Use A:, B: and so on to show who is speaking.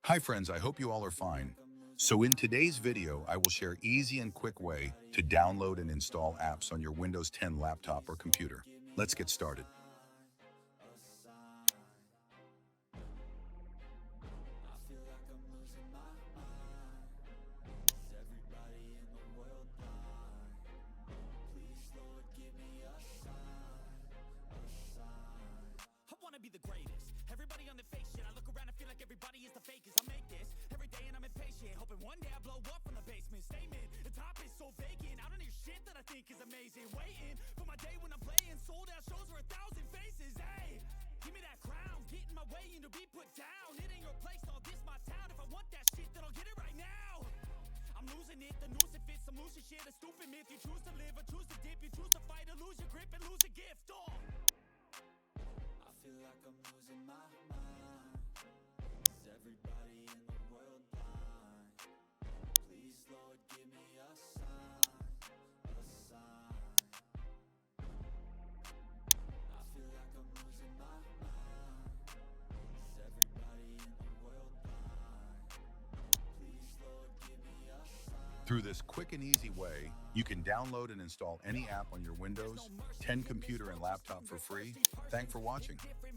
A: Hi friends, I hope you all are fine. So in today's video, I will share easy and quick way to download and install apps on your Windows 10 laptop or computer. Let's get started.
B: I wanna be the greatest. Everybody on the fake shit. I look around and feel like everybody is the fakest. I make this every day and I'm impatient. Hoping one day I blow up from the basement. Statement, the top is so vacant. I don't hear shit that I think is amazing. Waiting for my day when I'm playing. Sold out shows for 1,000 faces. Hey, give me that crown. Get in my way and to be put down. It ain't your place, all this my town. If I want that shit, then I'll get it right now. I'm losing it, the noose it fits. I'm losing shit, a stupid myth. You choose to live or choose to dip. You choose to fight or lose your grip and lose a gift. Oh, I feel like I'm losing my mind. Is everybody in the world blind? Please, Lord, give me a sign, a sign. I feel like I'm losing my mind. Is everybody in the world blind? Please, Lord, give me a sign.
A: Through this quick and easy way, you can download and install any app on your Windows 10 computer and laptop for free. Thanks for watching.